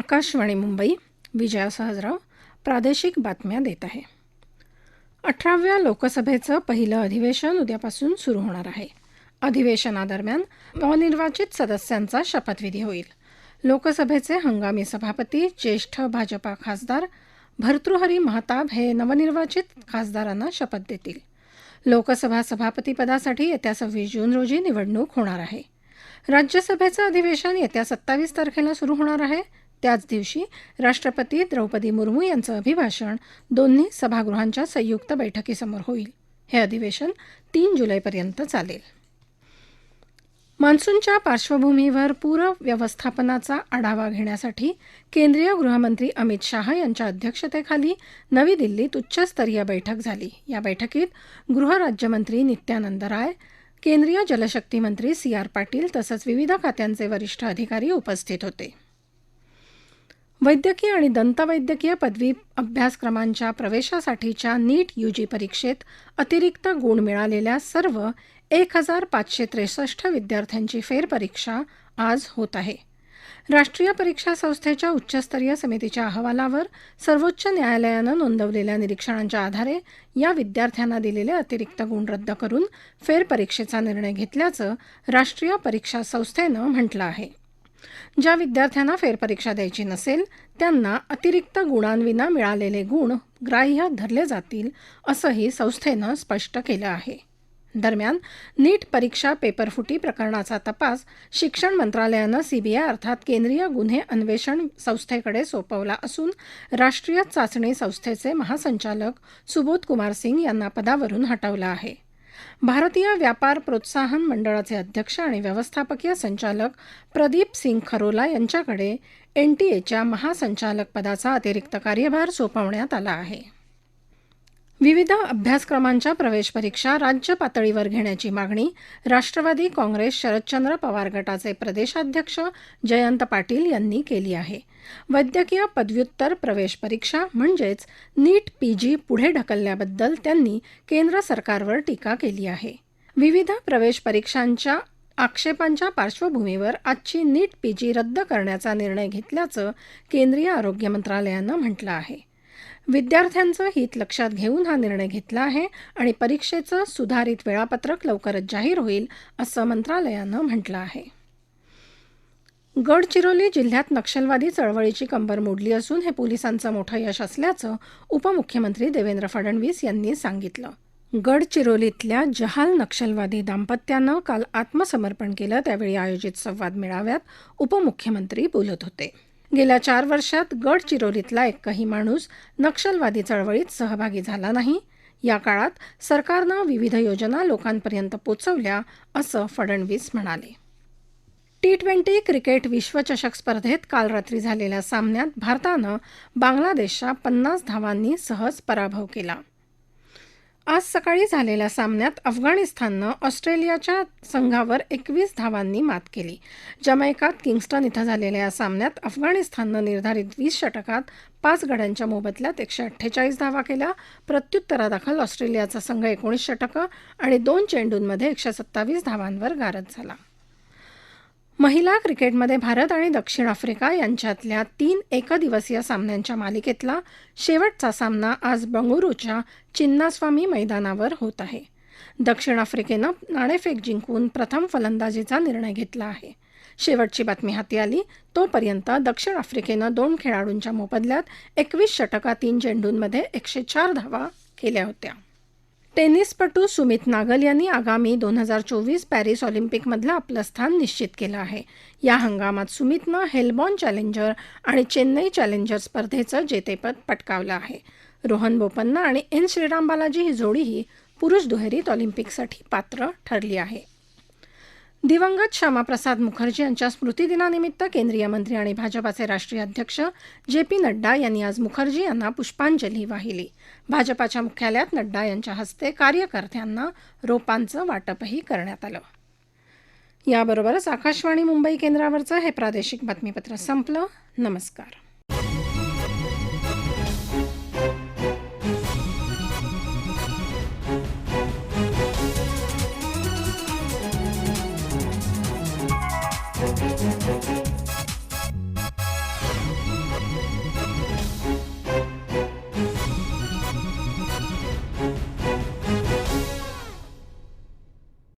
आकाशवाणी मुंबई. विजया सहजराव प्रादेशिक बातम्या देत आहे. 18व्या लोकसभेचं पहिलं अधिवेशन उद्यापासून सुरू होणार आहे. अधिवेशनादरम्यान नवनिर्वाचित सदस्यांचा शपथविधी होईल. लोकसभेचे हंगामी सभापती ज्येष्ठ भाजपा खासदार भर्तृहरी महताब हे नवनिर्वाचित खासदारांना शपथ देतील. लोकसभा सभापतीपदासाठी येत्या 26 जून रोजी निवडणूक होणार आहे. राज्यसभेचं अधिवेशन येत्या 27 तारखेला सुरू होणार आहे. त्याच दिवशी राष्ट्रपती द्रौपदी मुर्मू यांचं अभिभाषण दोन्ही सभागृहांच्या संयुक्त बैठकीसमोर होईल. हे अधिवेशन 3 जुलैपर्यंत चालेल. मान्सूनच्या पार्श्वभूमीवर पूर व्यवस्थापनाचा आढावा घेण्यासाठी केंद्रीय गृहमंत्री अमित शाह यांच्या अध्यक्षतेखाली नवी दिल्लीत उच्चस्तरीय बैठक झाली. या बैठकीत गृहराज्यमंत्री नित्यानंद राय, केंद्रीय जलशक्ती मंत्री CR पाटील तसंच विविध खात्यांचे वरिष्ठ अधिकारी उपस्थित होते. वैद्यकीय आणि दंतवैद्यकीय पदवी अभ्यासक्रमांच्या प्रवेशासाठीच्या नीट UG परीक्षेत अतिरिक्त गुण मिळालेल्या सर्व 1563 विद्यार्थ्यांची फेरपरीक्षा आज होत आहे. राष्ट्रीय परीक्षा संस्थेच्या उच्चस्तरीय समितीच्या अहवालावर सर्वोच्च न्यायालयानं नोंदवलेल्या निरीक्षणांच्या आधारे या विद्यार्थ्यांना दिलेले अतिरिक्त गुण रद्द करून फेरपरीक्षेचा निर्णय घेतल्याचं राष्ट्रीय परीक्षा संस्थेनं म्हटलं आहे. ज्या विद्यार्थ्यांना फेरपरीक्षा द्यायची नसेल त्यांना अतिरिक्त गुणांविना मिळालेले गुण ग्राह्य धरले जातील असंही संस्थेनं स्पष्ट केलं आहे. दरम्यान नीट परीक्षा पेपरफुटी प्रकरणाचा तपास शिक्षण मंत्रालयानं CBI अर्थात केंद्रीय गुन्हे अन्वेषण संस्थेकडे सोपवला असून राष्ट्रीय चाचणी संस्थेचे महासंचालक सुबोध कुमार सिंग यांना पदावरून हटवलं आहे. भारतीय व्यापार प्रोत्साहन मंडळाचे अध्यक्ष आणि व्यवस्थापकीय संचालक प्रदीप सिंग खरोला यांच्याकडे NTAच्या महासंचालक पदाचा अतिरिक्त कार्यभार सोपवण्यात आला आहे. विविध अभ्यासक्रमांच्या प्रवेश परीक्षा राज्य पातळीवर घेण्याची मागणी राष्ट्रवादी काँग्रेस शरदचंद्र पवार गटाचे प्रदेशाध्यक्ष जयंत पाटील यांनी केली आहे. वैद्यकीय पदव्युत्तर प्रवेश परीक्षा म्हणजेच नीट PG पुढे ढकलल्याबद्दल त्यांनी केंद्र सरकारवर टीका केली आहे. विविध प्रवेश परीक्षांच्या आक्षेपांच्या पार्श्वभूमीवर आजची नीट PG रद्द करण्याचा निर्णय घेतल्याचं केंद्रीय आरोग्य मंत्रालयानं म्हटलं आहे. विद्यार्थ्यांचं हित लक्षात घेऊन हा निर्णय घेतला आहे आणि परीक्षेचं सुधारित वेळापत्रक लवकरच जाहीर होईल असं मंत्रालयानं म्हटलं आहे. गडचिरोली जिल्ह्यात नक्षलवादी चळवळीची कंबर मोडली असून हे पोलिसांचं मोठं यश असल्याचं उपमुख्यमंत्री देवेंद्र फडणवीस यांनी सांगितलं. गडचिरोलीतल्या जहाल नक्षलवादी दाम्पत्यानं काल आत्मसमर्पण केलं. त्यावेळी आयोजित संवाद मेळाव्यात उपमुख्यमंत्री बोलत होते. गेल्या 4 वर्षात गडचिरोलीतला एकही माणूस नक्षलवादी चळवळीत सहभागी झाला नाही. या काळात सरकारनं विविध योजना लोकांपर्यंत पोचवल्या असं फडणवीस म्हणाले. T20 क्रिकेट विश्वचषक स्पर्धेत काल रात्री झालेल्या सामन्यात भारतानं बांगलादेशचा 50 धावांनी सहज पराभव केला. आज सकाळी झालेल्या सामन्यात अफगाणिस्ताननं ऑस्ट्रेलियाच्या संघावर 21 धावांनी मात केली. जमैकात किंग्स्टन इथं झालेल्या या सामन्यात अफगाणिस्ताननं निर्धारित 20 षटकात 5 गड्यांच्या मोबदल्यात 148 धावा केल्या. प्रत्युत्तरादाखल ऑस्ट्रेलियाचा संघ 19 षटकं आणि 2 चेंडूंमध्ये 127 धावांवर गारद झाला. महिला क्रिकेटमध्ये भारत आणि दक्षिण आफ्रिका यांच्यातल्या 3 एकदिवसीय सामन्यांच्या मालिकेतला शेवटचा सामना आज बंगळुरूच्या चिन्नास्वामी मैदानावर होत आहे. दक्षिण आफ्रिकेनं नाणेफेक जिंकून प्रथम फलंदाजीचा निर्णय घेतला आहे. शेवटची बातमी हाती आली तोपर्यंत दक्षिण आफ्रिकेनं 2 खेळाडूंच्या मोबदल्यात 21 षटका 3 चेंडूंमध्ये 104 धावा केल्या होत्या. टेनिसपटू सुमित नागल यांनी आगामी 2024 पॅरिस ऑलिम्पिकमधलं आपलं स्थान निश्चित केलं आहे. या हंगामात सुमितनं हेलबॉर्न चॅलेंजर आणि चेन्नई चॅलेंजर स्पर्धेचं जेतेपद पटकावलं आहे. रोहन बोपन्ना आणि N श्रीराम बालाजी ही जोडीही पुरुष दुहेरीत ऑलिम्पिकसाठी पात्र ठरली आहे. दिवंगत श्यामाप्रसाद मुखर्जी यांच्या स्मृतिदिनानिमित्त केंद्रीय मंत्री आणि भाजपाचे राष्ट्रीय अध्यक्ष JP नड्डा यांनी आज मुखर्जी यांना पुष्पांजली वाहिली. भाजपाच्या मुख्यालयात नड्डा यांच्या हस्ते कार्यकर्त्यांना रोपांचं वाटपही करण्यात आलं. याबरोबरच आकाशवाणी मुंबई केंद्रावरचं हे प्रादेशिक बातमीपत्र संपलं. नमस्कार. Thank you.